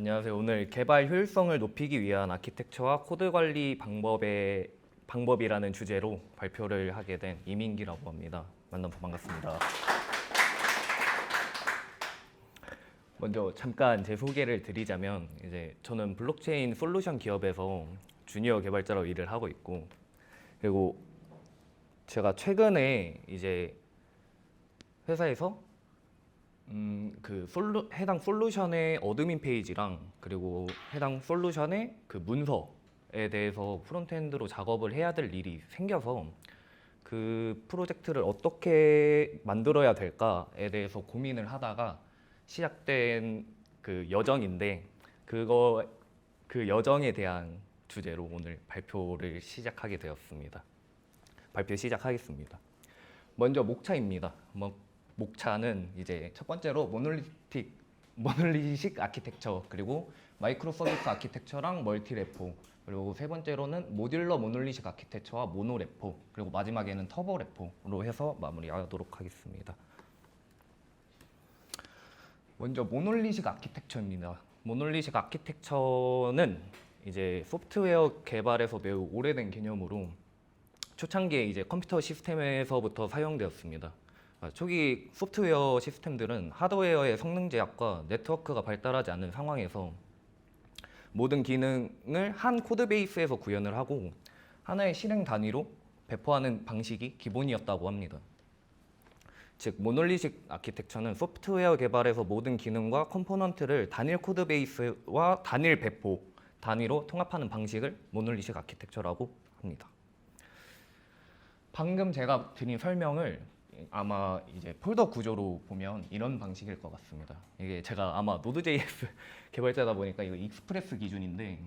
안녕하세요. 오늘 개발 효율성을 높이기 위한 아키텍처와 코드 관리 방법이라는 주제로 발표를 하게 된 이민기라고 합니다. 만나서 반갑습니다. 먼저 잠깐 제 소개를 드리자면 이제 저는 블록체인 솔루션 기업에서 주니어 개발자로 일을 하고 있고, 그리고 제가 최근에 이제 회사에서 해당 솔루션의 어드민 페이지랑 그리고 해당 솔루션의 그 문서에 대해서 프론트엔드로 작업을 해야 될 일이 생겨서 그 프로젝트를 어떻게 만들어야 될까에 대해서 고민을 하다가 시작된 그 여정인데, 그 여정에 대한 주제로 오늘 발표를 시작하게 되었습니다. 발표 시작하겠습니다. 먼저 목차입니다. 목차는 이제 첫 번째로 모놀리식 아키텍처, 그리고 마이크로 서비스 아키텍처랑 멀티 레포, 그리고 세 번째로는 모듈러 모놀리식 아키텍처와 모노 레포, 그리고 마지막에는 터보 레포로 해서 마무리하도록 하겠습니다. 먼저 모놀리식 아키텍처입니다. 모놀리식 아키텍처는 이제 소프트웨어 개발에서 매우 오래된 개념으로 초창기에 이제 컴퓨터 시스템에서부터 사용되었습니다. 초기 소프트웨어 시스템들은 하드웨어의 성능 제약과 네트워크가 발달하지 않은 상황에서 모든 기능을 한 코드 베이스에서 구현을 하고 하나의 실행 단위로 배포하는 방식이 기본이었다고 합니다. 즉, 모놀리식 아키텍처는 소프트웨어 개발에서 모든 기능과 컴포넌트를 단일 코드 베이스와 단일 배포 단위로 통합하는 방식을 모놀리식 아키텍처라고 합니다. 방금 제가 드린 설명을 아마 이제 폴더 구조로 보면 이런 방식일 것 같습니다. 이게 제가 아마 노드.js 개발자다 보니까 이거 익스프레스 기준인데,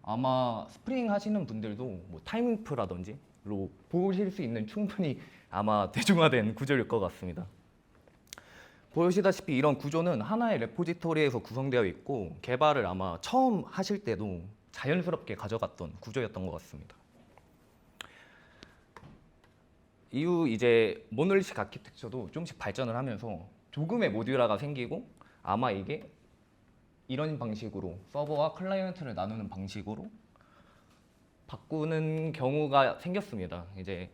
아마 스프링 하시는 분들도 뭐 타임인프라든지로 보실 수 있는 충분히 아마 대중화된 구조일 것 같습니다. 보시다시피 이런 구조는 하나의 레포지토리에서 구성되어 있고 개발을 아마 처음 하실 때도 자연스럽게 가져갔던 구조였던 것 같습니다. 이후 이제 모놀리식 아키텍처도 조금씩 발전을 하면서 조금의 모듈화가 생기고, 아마 이게 이런 방식으로 서버와 클라이언트를 나누는 방식으로 바꾸는 경우가 생겼습니다. 이제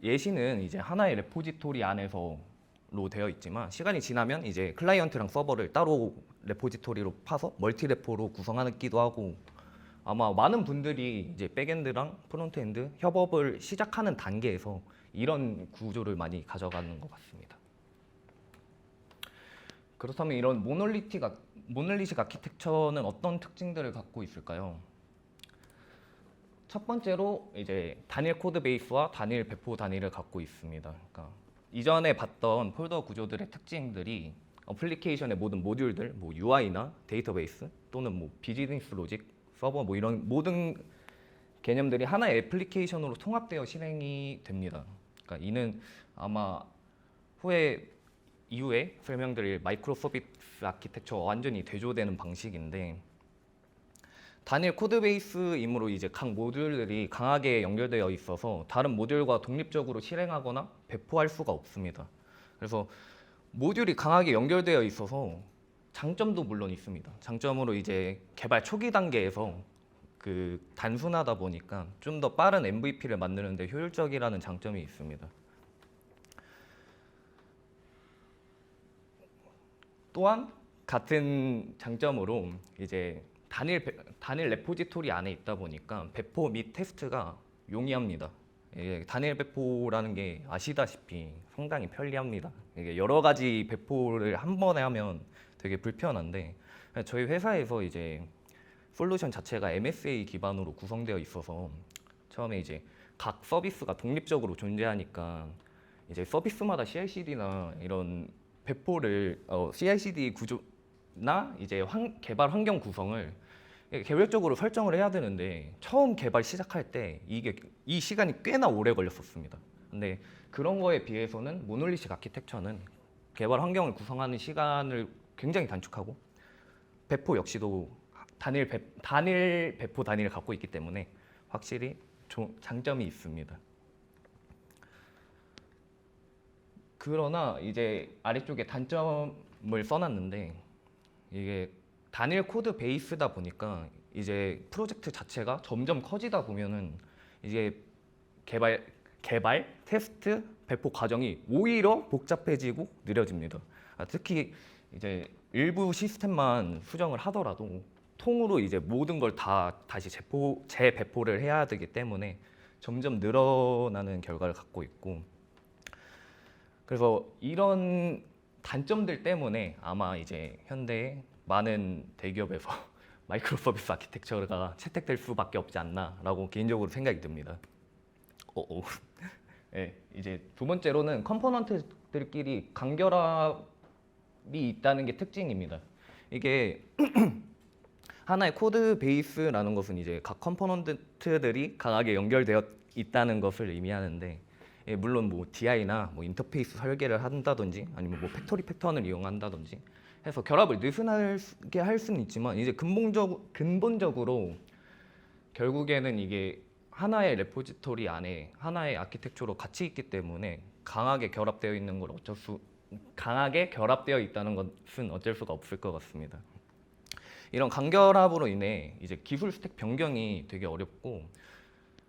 예시는 이제 하나의 레포지토리 안에서로 되어 있지만, 시간이 지나면 이제 클라이언트랑 서버를 따로 레포지토리로 파서 멀티 레포로 구성하기도 하고, 아마 많은 분들이 이제 백엔드랑 프론트엔드 협업을 시작하는 단계에서 이런 구조를 많이 가져가는 것 같습니다. 그렇다면 이런 모놀리식 아키텍처는 어떤 특징들을 갖고 있을까요? 첫 번째로 이제 단일 코드 베이스와 단일 배포 단위를 갖고 있습니다. 그러니까 이전에 봤던 폴더 구조들의 특징들이 어플리케이션의 모든 모듈들, 뭐 UI나 데이터베이스 또는 뭐 비즈니스 로직, 서버, 뭐 이런 모든 개념들이 하나의 애플리케이션으로 통합되어 실행이 됩니다. 그러니까 이는 아마 이후에 설명드릴 마이크로 서비스 아키텍처와 완전히 대조되는 방식인데, 단일 코드 베이스이므로 이제 각 모듈들이 강하게 연결되어 있어서 다른 모듈과 독립적으로 실행하거나 배포할 수가 없습니다. 그래서 모듈이 강하게 연결되어 있어서 장점도 물론 있습니다. 장점으로 이제 개발 초기 단계에서 그 단순하다 보니까 좀 더 빠른 MVP를 만드는 데 효율적이라는 장점이 있습니다. 또한 같은 장점으로 이제 단일 레포지토리 안에 있다 보니까 배포 및 테스트가 용이합니다. 이게 단일 배포라는 게 아시다시피 상당히 편리합니다. 이게 여러 가지 배포를 한 번에 하면 되게 불편한데, 저희 회사에서 이제 솔루션 자체가 MSA 기반으로 구성되어 있어서 처음에 이제 각 서비스가 독립적으로 존재하니까 이제 서비스마다 CI/CD나 이런 배포를 CI/CD 구조나 이제 개발 환경 구성을 계획적으로 설정을 해야 되는데, 처음 개발 시작할 때 이 시간이 꽤나 오래 걸렸었습니다. 근데 그런 거에 비해서는 모놀리식 아키텍처는 개발 환경을 구성하는 시간을 굉장히 단축하고, 배포 역시도 단일 배포 단위를 갖고 있기 때문에 확실히 장점이 있습니다. 그러나 이제 아래쪽에 단점을 써놨는데, 이게 단일 코드 베이스다 보니까 이제 프로젝트 자체가 점점 커지다 보면은 이제 개발, 테스트, 배포 과정이 오히려 복잡해지고 느려집니다. 특히 이제 일부 시스템만 수정을 하더라도 통으로 이제 모든 걸 다 다시 재배포를 해야 되기 때문에 점점 늘어나는 결과를 갖고 있고, 그래서 이런 단점들 때문에 아마 이제 현대의 많은 대기업에서 마이크로 서비스 아키텍처가 채택될 수밖에 없지 않나라고 개인적으로 생각이 듭니다. 네, 이제 두 번째로는 컴포넌트들끼리 간결함이 있다는 게 특징입니다. 이게 하나의 코드 베이스라는 것은 이제 각 컴포넌트들이 강하게 연결되어 있다는 것을 의미하는데, 물론 뭐 DI나 뭐 인터페이스 설계를 한다든지 아니면 뭐 팩토리 패턴을 이용한다든지 해서 결합을 느슨하게 할 수는 있지만, 이제 근본적으로 결국에는 이게 하나의 레포지토리 안에 하나의 아키텍처로 같이 있기 때문에 강하게 결합되어 있다는 것은 어쩔 수가 없을 것 같습니다. 이런 간결합으로 인해 이제 기술 스택 변경이 되게 어렵고,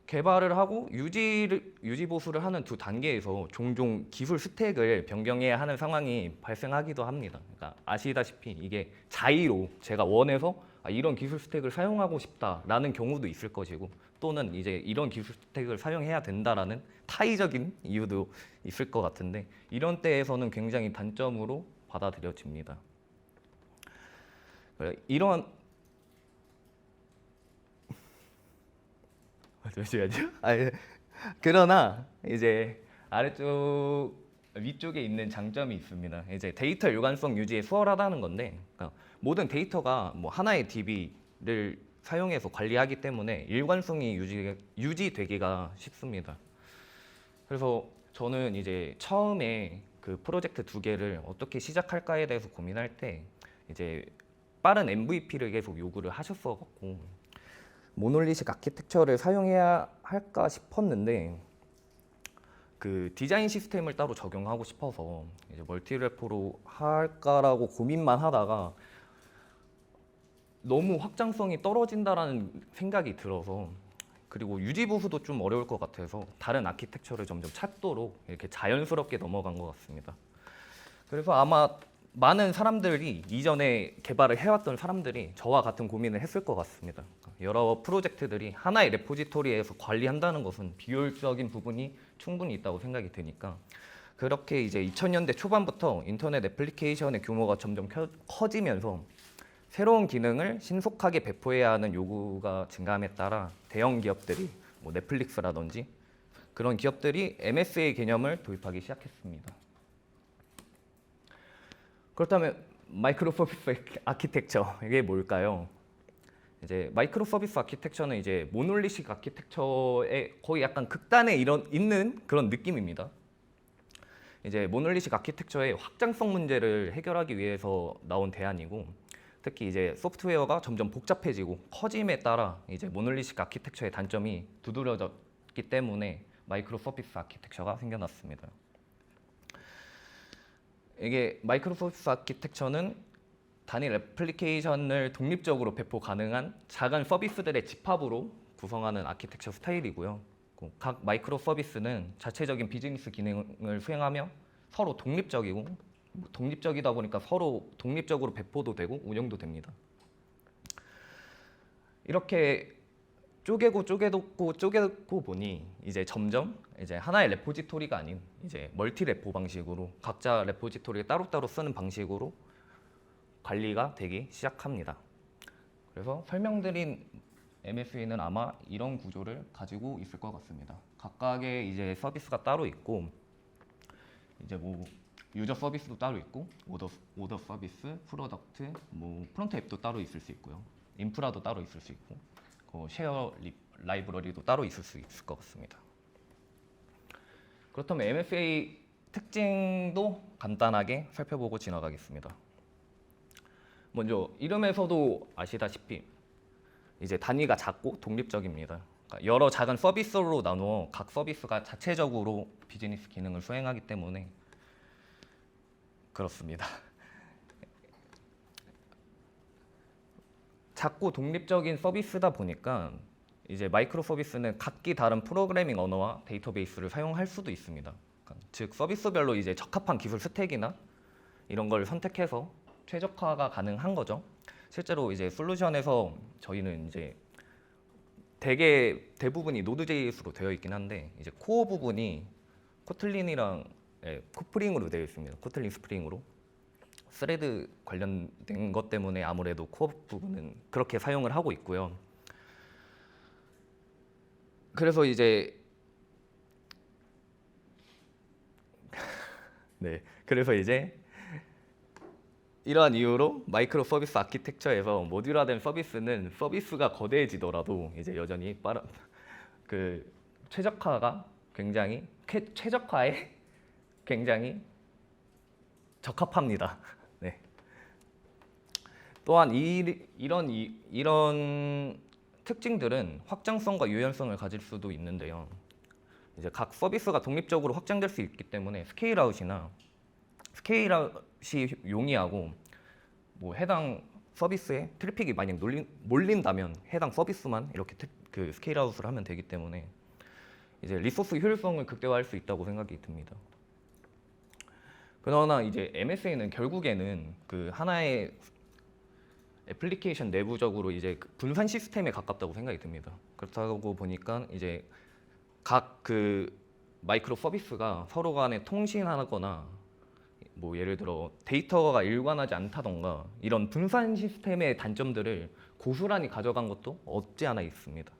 개발을 하고 유지 보수를 하는 두 단계에서 종종 기술 스택을 변경해야 하는 상황이 발생하기도 합니다. 그러니까 아시다시피 이게 자의로 제가 원해서 이런 기술 스택을 사용하고 싶다라는 경우도 있을 것이고, 또는 이제 이런 기술 스택을 사용해야 된다라는 타의적인 이유도 있을 것 같은데, 이런 때에서는 굉장히 단점으로 받아들여집니다. 이런 잠시만요. 그러나 이제 위쪽에 있는 장점이 있습니다. 이제 데이터 일관성 유지에 수월하다는 건데, 그러니까 모든 데이터가 뭐 하나의 DB를 사용해서 관리하기 때문에 일관성이 유지되기가 쉽습니다. 그래서 저는 이제 처음에 그 프로젝트 두 개를 어떻게 시작할까에 대해서 고민할 때 이제 빠른 MVP를 계속 요구를 하셨어갖고 모놀리식 아키텍처를 사용해야 할까 싶었는데, 그 디자인 시스템을 따로 적용하고 싶어서 이제 멀티레포로 할까라고 고민만 하다가 너무 확장성이 떨어진다라는 생각이 들어서, 그리고 유지 보수도 좀 어려울 것 같아서 다른 아키텍처를 점점 찾도록 이렇게 자연스럽게 넘어간 것 같습니다. 그래서 아마 많은 사람들이 이전에 개발을 해왔던 사람들이 저와 같은 고민을 했을 것 같습니다. 여러 프로젝트들이 하나의 레포지토리에서 관리한다는 것은 비효율적인 부분이 충분히 있다고 생각이 드니까, 그렇게 이제 2000년대 초반부터 인터넷 애플리케이션의 규모가 점점 커지면서 새로운 기능을 신속하게 배포해야 하는 요구가 증가함에 따라 대형 기업들이 뭐 넷플릭스라든지 그런 기업들이 MSA 개념을 도입하기 시작했습니다. 그렇다면 마이크로 서비스 아키텍처, 이게 뭘까요? 이제 마이크로 서비스 아키텍처는 이제 모놀리식 아키텍처의 거의 약간 극단에 있는 그런 느낌입니다. 이제 모놀리식 아키텍처의 확장성 문제를 해결하기 위해서 나온 대안이고, 특히 이제 소프트웨어가 점점 복잡해지고 커짐에 따라 이제 모놀리식 아키텍처의 단점이 두드러졌기 때문에 마이크로 서비스 아키텍처가 생겨났습니다. 이게 마이크로 서비스 아키텍처는 단일 애플리케이션을 독립적으로 배포 가능한 작은 서비스들의 집합으로 구성하는 아키텍처 스타일이고요. 각 마이크로 서비스는 자체적인 비즈니스 기능을 수행하며 서로 독립적이다 보니까 서로 독립적으로 배포도 되고 운영도 됩니다. 이렇게 쪼개고 보니 이제 점점 이제 하나의 레포지토리가 아닌 이제 멀티 레포 방식으로 각자 레포지토리를 따로따로 쓰는 방식으로 관리가 되기 시작합니다. 그래서 설명드린 MSA는 아마 이런 구조를 가지고 있을 것 같습니다. 각각의 이제 서비스가 따로 있고, 이제 뭐 유저 서비스도 따로 있고, 오더 서비스, 프로덕트, 뭐 프론트 앱도 따로 있을 수 있고요. 인프라도 따로 있을 수 있고, 쉐어 라이브러리도 따로 있을 수 있을 것 같습니다. 그렇다면 MFA 특징도 간단하게 살펴보고 지나가겠습니다. 먼저 이름에서도 아시다시피 이제 단위가 작고 독립적입니다. 그러니까 여러 작은 서비스로 나누어 각 서비스가 자체적으로 비즈니스 기능을 수행하기 때문에 그렇습니다. 작고 독립적인 서비스다 보니까 이제 마이크로 서비스는 각기 다른 프로그래밍 언어와 데이터베이스를 사용할 수도 있습니다. 그러니까 즉 서비스별로 이제 적합한 기술 스택이나 이런 걸 선택해서 최적화가 가능한 거죠. 실제로 이제 솔루션에서 저희는 이제 대부분이 노드.js로 되어 있긴 한데 이제 코어 부분이 코틀린이랑 코프링으로 되어 있습니다. 코틀린 스프링으로. 스레드 관련된 것 때문에 아무래도 코어 부분은 그렇게 사용을 하고 있고요. 그래서 이제 그래서 이제 이러한 이유로 마이크로 서비스 아키텍처에서 모듈화된 서비스는 서비스가 거대해지더라도 이제 여전히 최적화가 굉장히 최적화에 굉장히 적합합니다. 네. 또한 이런 특징들은 확장성과 유연성을 가질 수도 있는데요. 이제 각 서비스가 독립적으로 확장될 수 있기 때문에 스케일아웃이 용이하고 뭐 해당 서비스에 트래픽이 만약 몰린다면 해당 서비스만 이렇게 스케일아웃을 하면 되기 때문에 이제 리소스 효율성을 극대화할 수 있다고 생각이 듭니다. 그러나 이제 MSA는 결국에는 그 하나의 애플리케이션 내부적으로 이제 분산 시스템에 가깝다고 생각이 듭니다. 그렇다고 보니까 이제 각 마이크로 서비스가 서로 간에 통신하거나 뭐 예를 들어 데이터가 일관하지 않다던가 이런 분산 시스템의 단점들을 고스란히 가져간 것도 없지 않아 있습니다.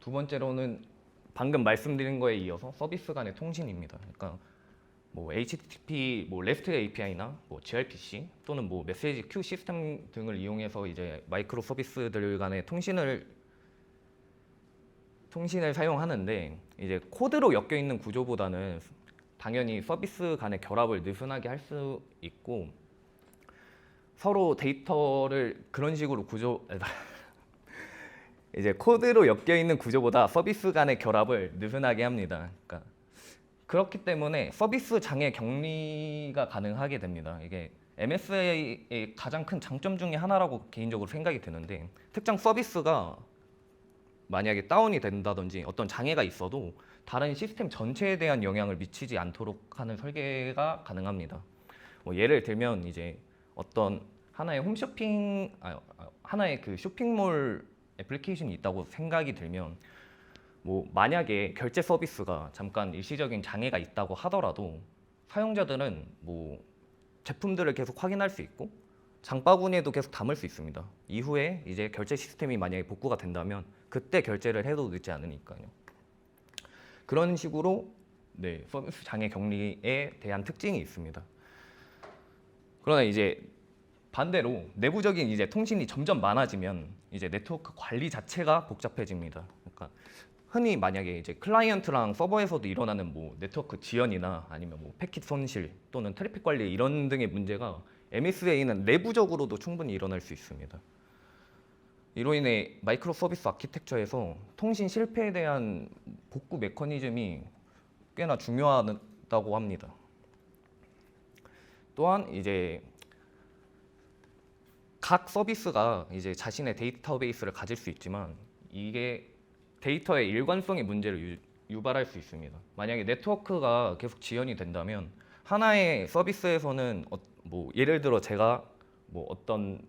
두 번째로는 방금 말씀드린 거에 이어서 서비스 간의 통신입니다. 그러니까 뭐 HTTP, 뭐 REST API나 뭐 gRPC 또는 뭐 메시지 큐 시스템 등을 이용해서 이제 마이크로 서비스들 간의 통신을 사용하는데 이제 코드로 엮여 있는 구조보다는 당연히 서비스 간의 결합을 느슨하게 할 수 있고 서로 데이터를 그런 식으로 이제 코드로 엮여 있는 구조보다 서비스 간의 결합을 느슨하게 합니다. 그러니까 그렇기 때문에 서비스 장애 격리가 가능하게 됩니다. 이게 MSA의 가장 큰 장점 중에 하나라고 개인적으로 생각이 드는데 특정 서비스가 만약에 다운이 된다든지 어떤 장애가 있어도 다른 시스템 전체에 대한 영향을 미치지 않도록 하는 설계가 가능합니다. 뭐 예를 들면 이제 어떤 하나의 하나의 그 쇼핑몰 애플리케이션이 있다고 생각이 들면 뭐 만약에 결제 서비스가 잠깐 일시적인 장애가 있다고 하더라도 사용자들은 뭐 제품들을 계속 확인할 수 있고 장바구니에도 계속 담을 수 있습니다. 이후에 이제 결제 시스템이 만약에 복구가 된다면 그때 결제를 해도 늦지 않으니까요. 그런 식으로 서비스 장애 격리에 대한 특징이 있습니다. 그러나 이제 반대로 내부적인 이제 통신이 점점 많아지면 이제 네트워크 관리 자체가 복잡해집니다. 그러니까 흔히 만약에 이제 클라이언트랑 서버에서도 일어나는 뭐 네트워크 지연이나 아니면 뭐 패킷 손실 또는 트래픽 관리 이런 등의 문제가 MSA는 내부적으로도 충분히 일어날 수 있습니다. 이로 인해 마이크로 서비스 아키텍처에서 통신 실패에 대한 복구 메커니즘이 꽤나 중요하다고 합니다. 또한 이제 각 서비스가 이제 자신의 데이터베이스를 가질 수 있지만 이게 데이터의 일관성의 문제를 유발할 수 있습니다. 만약에 네트워크가 계속 지연이 된다면 하나의 서비스에서는 뭐 예를 들어 제가 뭐 어떤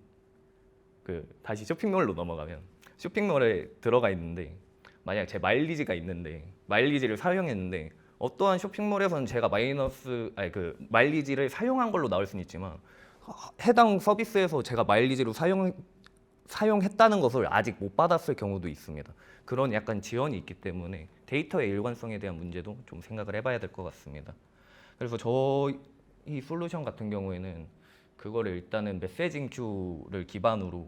다시 쇼핑몰로 넘어가면 쇼핑몰에 들어가 있는데 만약 제 마일리지가 있는데 마일리지를 사용했는데 어떠한 쇼핑몰에서는 제가 마일리지를 사용한 걸로 나올 수는 있지만 해당 서비스에서 제가 마일리지로 사용했다는 것을 아직 못 받았을 경우도 있습니다. 그런 약간 지연이 있기 때문에 데이터의 일관성에 대한 문제도 좀 생각을 해봐야 될 것 같습니다. 그래서 저희 솔루션 같은 경우에는 그거를 일단은 메시징 큐를 기반으로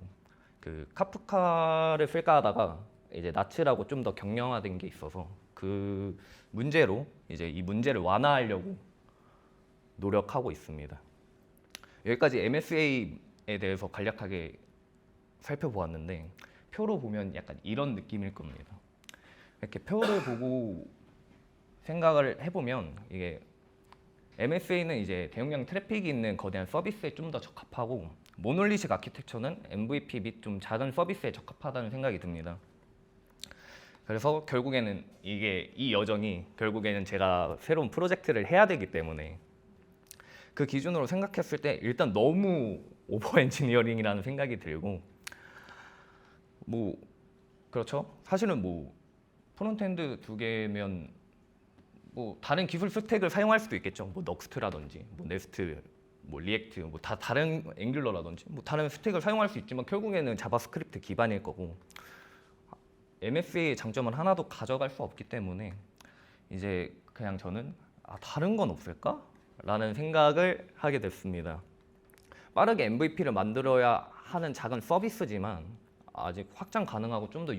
카프카를 쓸까 하다가 이제 나츠라고 좀 더 경량화된 게 있어서 그 문제로 이제 이 문제를 완화하려고 노력하고 있습니다. 여기까지 MSA에 대해서 간략하게 살펴보았는데 표로 보면 약간 이런 느낌일 겁니다. 이렇게 표를 보고 생각을 해보면 이게 MSA는 이제 대용량 트래픽이 있는 거대한 서비스에 좀 더 적합하고 모놀리식 아키텍처는 MVP 및 좀 작은 서비스에 적합하다는 생각이 듭니다. 그래서 결국에는 이 여정이 결국에는 제가 새로운 프로젝트를 해야 되기 때문에 그 기준으로 생각했을 때 일단 너무 오버 엔지니어링이라는 생각이 들고, 뭐 그렇죠. 사실은 뭐 프론트엔드 두 개면 뭐 다른 기술 스택을 사용할 수도 있겠죠. 뭐 넉스트라든지 뭐 네스트, 뭐 리액트, 뭐 다 다른 앵귤러라든지 뭐 다른 스택을 사용할 수 있지만 결국에는 자바스크립트 기반일 거고, MSA의 장점은 하나도 가져갈 수 없기 때문에 이제 그냥 저는 다른 건 없을까? 라는 생각을 하게 됐습니다. 빠르게 MVP를 만들어야 하는 작은 서비스지만 아직 확장 가능하고 좀 더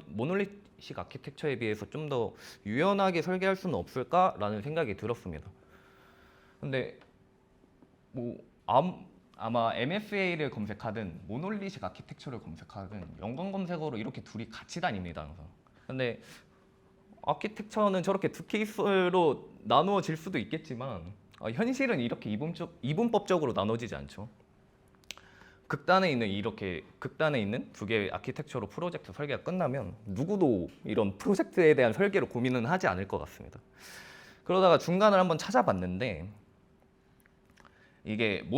모놀리식 아키텍처에 비해서 좀 더 유연하게 설계할 수는 없을까라는 생각이 들었습니다. 근데 뭐 아마 MFA를 검색하든 모놀리식 아키텍처를 검색하든 연관 검색어로 이렇게 둘이 같이 다닙니다, 항상. 근데 아키텍처는 저렇게 두 케이스로 나누어질 수도 있겠지만 현실은 이렇게 이분법적으로 나눠지지 않죠. 극단에 있는 두 개의 아키텍처로 프로젝트 설계가 끝나면 누구도 이런 프로젝트에 대한 설계로 고민은 하지 않을 것 같습니다. 그러다가 중간을 한번 찾아봤는데 이게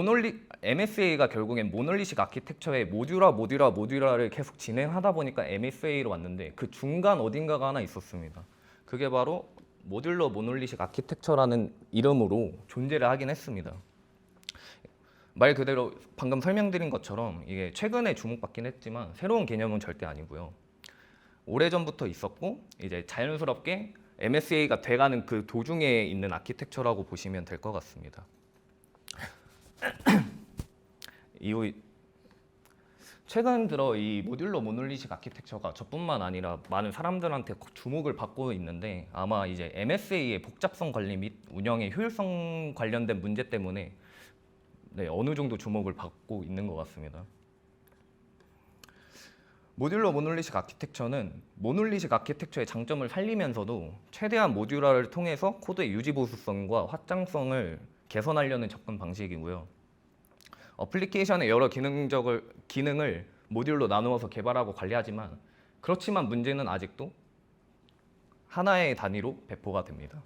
MSA가 결국엔 모놀리식 아키텍처의 모듈화를 계속 진행하다 보니까 MSA로 왔는데 그 중간 어딘가가 하나 있었습니다. 그게 바로 모듈러 모놀리식 아키텍처라는 이름으로 존재를 하긴 했습니다. 말 그대로 방금 설명드린 것처럼 이게 최근에 주목받긴 했지만 새로운 개념은 절대 아니고요. 오래전부터 있었고 이제 자연스럽게 MSA가 돼가는 그 도중에 있는 아키텍처라고 보시면 될 것 같습니다. 최근 들어 이 모듈러 모놀리식 아키텍처가 저뿐만 아니라 많은 사람들한테 주목을 받고 있는데 아마 이제 MSA의 복잡성 관리 및 운영의 효율성 관련된 문제 때문에 어느 정도 주목을 받고 있는 것 같습니다. 모듈러 모놀리식 아키텍처는 모놀리식 아키텍처의 장점을 살리면서도 최대한 모듈화를 통해서 코드의 유지 보수성과 확장성을 개선하려는 접근 방식이고요. 어플리케이션의 여러 기능을 모듈로 나누어서 개발하고 관리하지만 그렇지만 문제는 아직도 하나의 단위로 배포가 됩니다.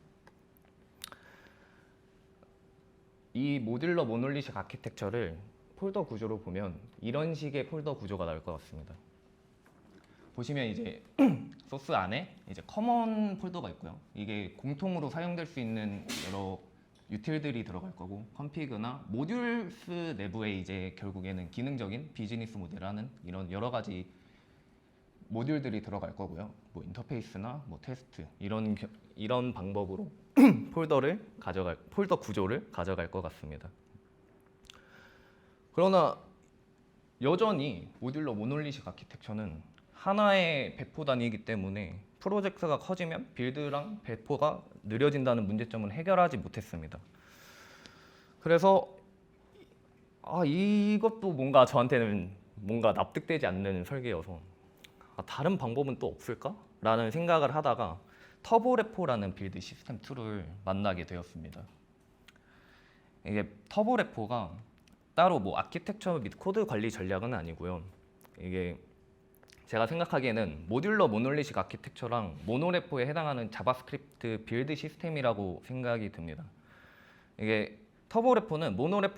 이 모듈러 모놀리식 아키텍처를 폴더 구조로 보면 이런 식의 폴더 구조가 나올 것 같습니다. 보시면 이제 소스 안에 이제 커먼 폴더가 있고요. 이게 공통으로 사용될 수 있는 여러 유틸들이 들어갈 거고, 컴피그나 모듈스 내부에 이제 결국에는 기능적인 비즈니스 모델하는 이런 여러 가지 모듈들이 들어갈 거고요. 뭐 인터페이스나 뭐 테스트 이런 방법으로 폴더 구조를 가져갈 것 같습니다. 그러나 여전히 모듈러 모놀리식 아키텍처는 하나의 배포 단위이기 때문에 프로젝트가 커지면 빌드랑 배포가 느려진다는 문제점은 해결하지 못했습니다. 그래서 이것도 뭔가 저한테는 뭔가 납득되지 않는 설계여서 다른 방법은 또 없을까? 라는 생각을 하다가 터보레포라는 빌드 시스템 툴을 만나게 되었습니다. 이게 터보레포가 따로 뭐 아키텍처 및 코드 관리 전략은 아니고요. 이게 제가 생각하기에는 모듈러 모놀리식 아키텍처랑 모노레포에 해당하는 자바스크립트 빌드 시스템이라고 생각이 듭니다. 이게 터보레포는 모듈러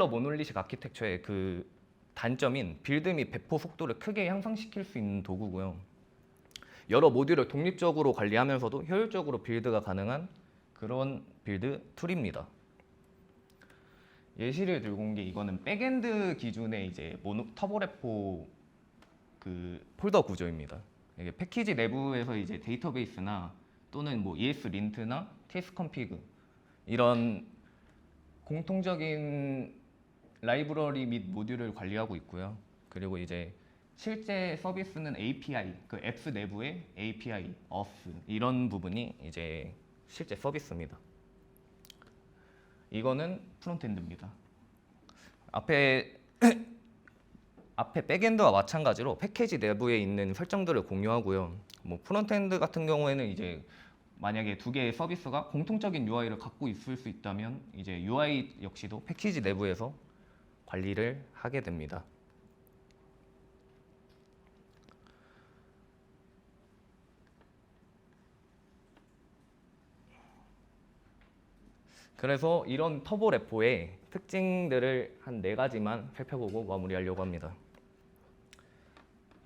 모놀리식 아키텍처의 그 단점인 빌드 및 배포 속도를 크게 향상시킬 수 있는 도구고요. 여러 모듈을 독립적으로 관리하면서도 효율적으로 빌드가 가능한 그런 빌드 툴입니다. 예시를 들고 온 게 이거는 백엔드 기준의 이제 터보레포 그 폴더 구조입니다. 이게 패키지 내부에서 이제 데이터베이스나 또는 뭐 ESLint나 TSConfig 이런 공통적인 라이브러리 및 모듈을 관리하고 있고요. 그리고 이제 실제 서비스는 API, 그 앱스 내부의 API, auth 이런 부분이 이제 실제 서비스입니다. 이거는 프론트엔드입니다. 앞에 백엔드와 마찬가지로 패키지 내부에 있는 설정들을 공유하고요. 뭐 프론트엔드 같은 경우에는 이제 만약에 두 개의 서비스가 공통적인 UI를 갖고 있을 수 있다면 이제 UI 역시도 패키지 내부에서 관리를 하게 됩니다. 그래서 이런 터보 레포의 특징들을 한 4가지만 살펴보고 마무리하려고 합니다.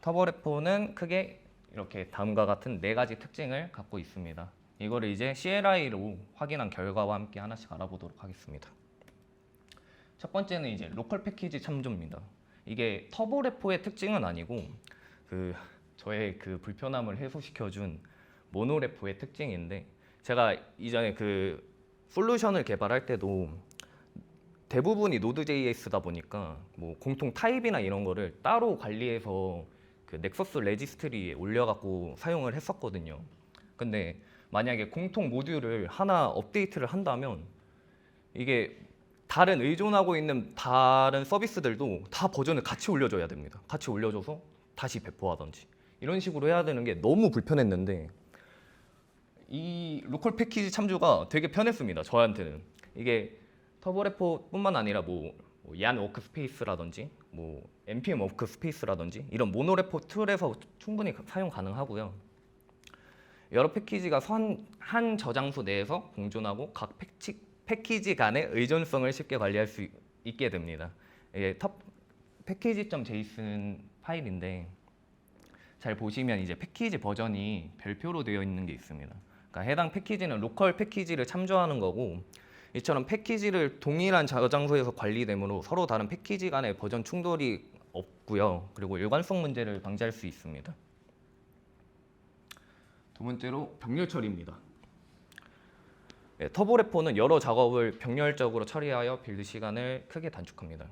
터보 레포는 크게 이렇게 다음과 같은 4가지 특징을 갖고 있습니다. 이거를 이제 CLI로 확인한 결과와 함께 하나씩 알아보도록 하겠습니다. 첫 번째는 이제 로컬 패키지 참조입니다. 이게 터보 레포의 특징은 아니고 저의 불편함을 해소시켜준 모노 레포의 특징인데, 제가 이전에 솔루션을 개발할 때도 대부분이 Node.js다 보니까 뭐 공통 타입이나 이런 거를 따로 관리해서 넥서스 레지스트리에 올려갖고 사용을 했었거든요. 근데 만약에 공통 모듈을 하나 업데이트를 한다면 이게 다른 의존하고 있는 다른 서비스들도 다 버전을 같이 올려줘야 됩니다. 같이 올려줘서 다시 배포하던지 이런 식으로 해야 되는 게 너무 불편했는데, 이 로컬 패키지 참조가 되게 편했습니다. 저한테는. 이게 터보레포뿐만 아니라 얀 워크스페이스라든지 npm 워크스페이스라든지 이런 모노레포 툴에서 충분히 사용 가능하고요. 여러 패키지가 한 저장소 내에서 공존하고 각 패키지 간의 의존성을 쉽게 관리할 수 있게 됩니다. 이게 package.json 파일인데, 잘 보시면 이제 패키지 버전이 별표로 되어 있는 게 있습니다. 그러니까 해당 패키지는 로컬 패키지를 참조하는 거고, 이처럼 패키지를 동일한 저장소에서 관리되므로 서로 다른 패키지 간의 버전 충돌이 없고요. 그리고 일관성 문제를 방지할 수 있습니다. 두 번째로 병렬 처리입니다. 터보레포는 여러 작업을 병렬적으로 처리하여 빌드 시간을 크게 단축합니다.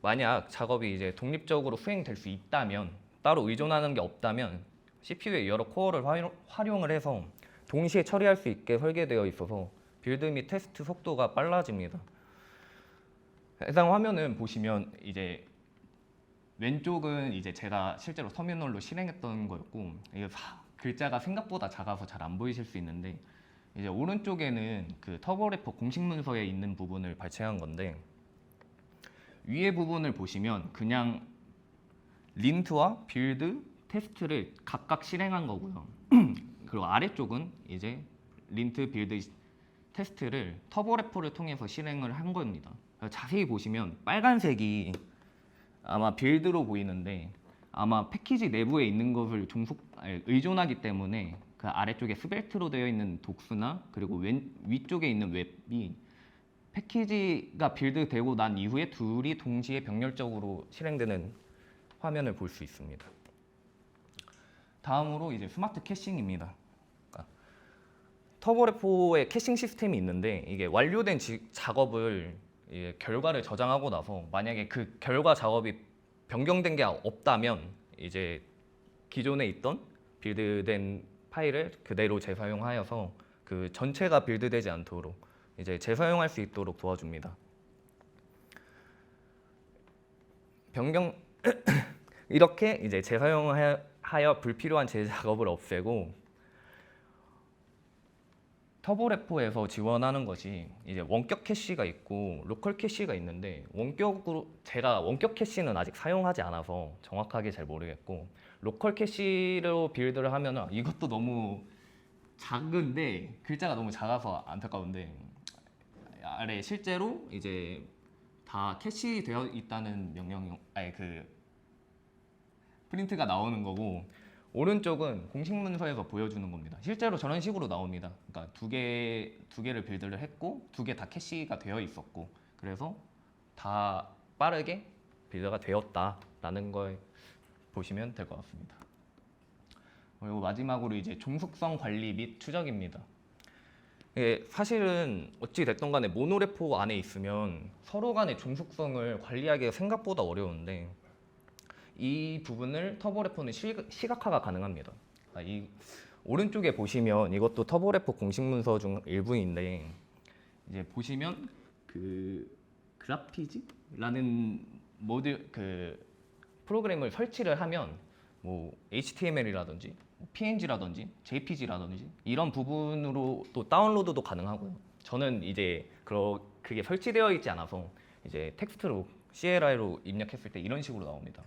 만약 작업이 이제 독립적으로 수행될 수 있다면, 따로 의존하는 게 없다면 CPU의 여러 코어를 활용을 해서 동시에 처리할 수 있게 설계되어 있어서 빌드 및 테스트 속도가 빨라집니다. 해당 화면은 보시면 이제 왼쪽은 이제 제가 실제로 터미널로 실행했던 거였고, 이게 글자가 생각보다 작아서 잘 안 보이실 수 있는데, 이제 오른쪽에는 터보레포 공식 문서에 있는 부분을 발췌한 건데, 위에 부분을 보시면 그냥 린트와 빌드, 테스트를 각각 실행한 거고요. 그리고 아래쪽은 이제 린트, 빌드, 테스트를 터보레포를 통해서 실행을 한 겁니다. 자세히 보시면 빨간색이 아마 빌드로 보이는데, 아마 패키지 내부에 있는 것을 의존하기 때문에 그 아래쪽에 스벨트로 되어 있는 독스나 그리고 위쪽에 있는 웹이 패키지가 빌드되고 난 이후에 둘이 동시에 병렬적으로 실행되는 화면을 볼 수 있습니다. 다음으로 이제 스마트 캐싱입니다. 그러니까 터보레포의 캐싱 시스템이 있는데, 이게 완료된 작업을 결과를 저장하고 나서 만약에 그 결과 작업이 변경된 게 없다면 이제 기존에 있던 빌드된 파일을 그대로 재사용하여서 그 전체가 빌드되지 않도록 이제 재사용할 수 있도록 도와줍니다. 이렇게 이제 재사용하여 불필요한 재작업을 없애고, 터보레포에서 지원하는 것이 이제 원격 캐시가 있고 로컬 캐시가 있는데, 제가 원격 캐시는 아직 사용하지 않아서 정확하게 잘 모르겠고, 로컬 캐시로 빌드를 하면은 이것도 너무 작은데, 글자가 너무 작아서 안타까운데, 아래 실제로 이제 다 캐시되어 있다는 프린트가 나오는 거고, 오른쪽은 공식 문서에서 보여주는 겁니다. 실제로 저런 식으로 나옵니다. 그러니까 두 개를 빌드를 했고, 2개 다 캐시가 되어 있었고, 그래서 다 빠르게 빌드가 되었다라는 걸 보시면 될 것 같습니다. 그리고 마지막으로 이제 종속성 관리 및 추적입니다. 사실은 어찌 됐든 간에 모노레포 안에 있으면 서로 간의 종속성을 관리하기가 생각보다 어려운데, 이 부분을 터보레포는 시각화가 가능합니다. 이 오른쪽에 보시면 이것도 터보레포 공식 문서 중 일부인데, 이제 보시면 그래피지라는 모듈 프로그램을 설치를 하면 HTML이라든지 PNG라든지 JPG라든지 이런 부분으로 또 다운로드도 가능하고요. 저는 이제 그게 설치되어 있지 않아서 이제 텍스트로 CLI로 입력했을 때 이런 식으로 나옵니다.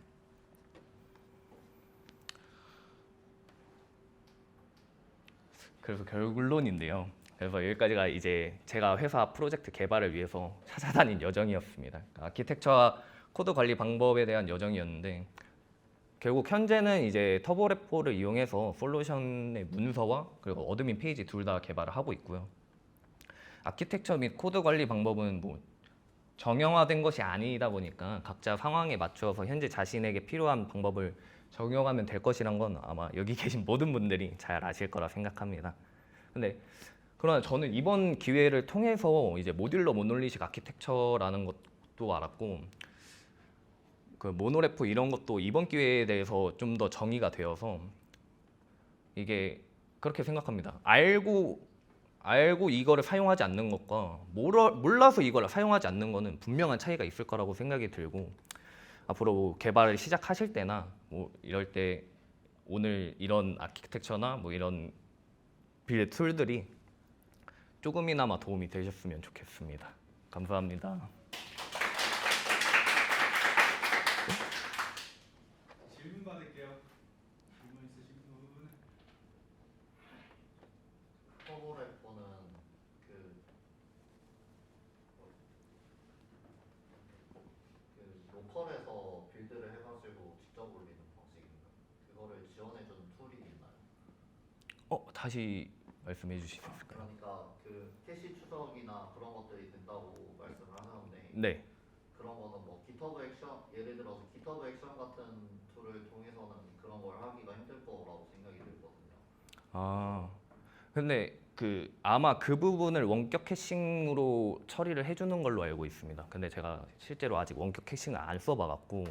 그래서 결론인데요. 그래서 여기까지가 이제 제가 회사 프로젝트 개발을 위해서 찾아다닌 여정이었습니다. 아키텍처와 코드 관리 방법에 대한 여정이었는데 결국 현재는 이제 터보레포를 이용해서 솔루션의 문서와 그리고 어드민 페이지 둘 다 개발을 하고 있고요. 아키텍처 및 코드 관리 방법은 뭐 정형화된 것이 아니다 보니까 각자 상황에 맞추어서 현재 자신에게 필요한 방법을 적용하면 될 것이란 건 아마 여기 계신 모든 분들이 잘 아실 거라 생각합니다. 근데 그러나 저는 이번 기회를 통해서 이제 모듈러 모놀리식 아키텍처라는 것도 알았고 그 모노레포 이런 것도 이번 기회에 대해서 좀 더 정의가 되어서 이게 그렇게 생각합니다. 알고 이거를 사용하지 않는 것과 몰라서 이걸 사용하지 않는 거는 분명한 차이가 있을 거라고 생각이 들고 앞으로 개발을 시작하실 때나 뭐 이럴 때 오늘 이런 아키텍처나 뭐 이런 빌드 툴들이 조금이나마 도움이 되셨으면 좋겠습니다. 감사합니다. 질문 받을게요. 질문 있으신 분? 터보레포는 그 로컬에서 빌드를 해가지고 직접 올리는 방식인가요? 그거를 지원해주는 툴이 있나요? 다시 말씀해 주실 수 있을까요? 그러니까 그 캐시 추적이나 그런 것들이 된다고 말씀을 하셨는데 네. 그런 거는 뭐 GitHub 액션 예를 들어서 GitHub 액션 같은 툴을 통해서는 그런 걸 하기가 힘들 거라고 생각이 들거든요. 근데 아마 그 부분을 원격 캐싱으로 처리를 해주는 걸로 알고 있습니다. 근데 제가 실제로 아직 원격 캐싱을 안 써봐갖고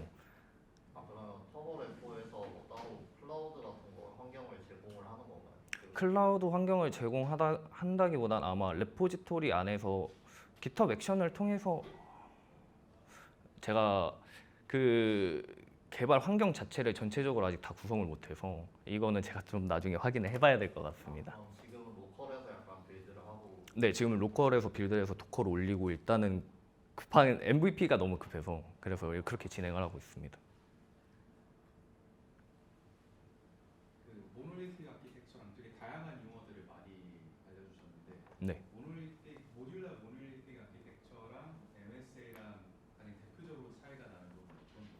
그러면 터보레포에서 뭐 따로 클라우드 같은 거 환경을 제공을 하는 건가요? 클라우드 환경을 제공한다기보단 아마 레포지토리 안에서 GitHub 액션을 통해서 제가 그 개발 환경 자체를 전체적으로 아직 다 구성을 못해서 이거는 제가 좀 나중에 확인을 해봐야 될 것 같습니다. 그럼 지금은 로컬에서 약간 빌드를 하고 네, 지금 로컬에서 빌드해서 도커를 올리고 일단은 급한 MVP가 너무 급해서 그래서 그렇게 진행을 하고 있습니다. 그 모놀리틱 아키텍처랑 되게 다양한 용어들을 많이 알려주셨는데 네. 모듈러 모놀리틱 아키텍처랑 MSA랑 가장 대표적으로 차이가 나는 부분은 어떤 거예요?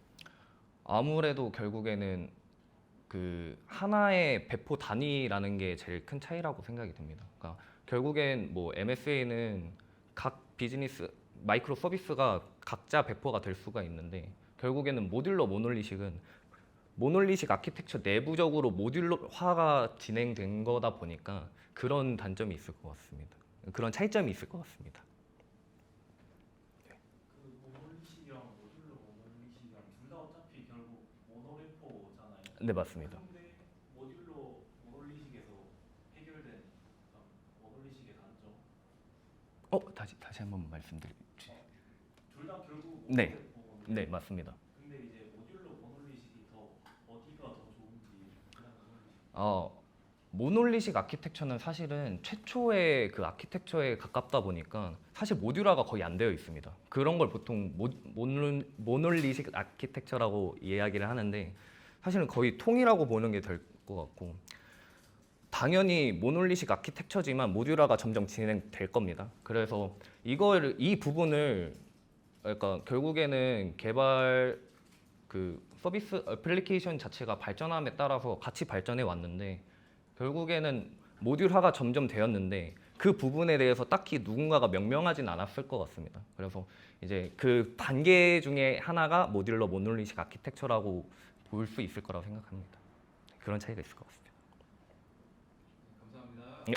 아무래도 결국에는 그 하나의 배포 단위라는 게 제일 큰 차이라고 생각이 듭니다. 그러니까 결국엔 뭐 MSA는 각 비즈니스 마이크로 서비스가 각자 배포가 될 수가 있는데 결국에는 모듈러 모놀리식은 모놀리식 아키텍처 내부적으로 모듈러화가 진행된 거다 보니까 그런 단점이 있을 것 같습니다. 그런 차이점이 있을 것 같습니다. 그 모놀리식이랑 모듈러 모놀리식이랑 둘 다 어차피 결국 모노레포잖아요. 네, 맞습니다. 근데 모듈러 모놀리식에서 해결된 모놀리식의 단점? 다시 한번 말씀드릴게요. 둘 다 결국 네. 모노레포인데 네, 맞습니다. 근데 이제 모듈러 모놀리식이 더 어디가 더 좋은지 그냥 모놀리식. 모놀리식 아키텍처는 사실은 최초의 그 아키텍처에 가깝다 보니까 사실 모듈화가 거의 안 되어 있습니다. 그런 걸 보통 모놀리식 아키텍처라고 이야기를 하는데 사실은 거의 통이라고 보는 게 될 것 같고 당연히 모놀리식 아키텍처지만 모듈화가 점점 진행될 겁니다. 그래서 이 부분을 그러니까 결국에는 개발 그 서비스 애플리케이션 자체가 발전함에 따라서 같이 발전해 왔는데 결국에는 모듈화가 점점 되었는데 그 부분에 대해서 딱히 누군가가 명명하진 않았을 것 같습니다. 그래서 이제 그 단계 중에 하나가 모듈러 모놀리식 아키텍처라고 볼 수 있을 거라고 생각합니다. 그런 차이가 있을 것 같습니다. 감사합니다. 네.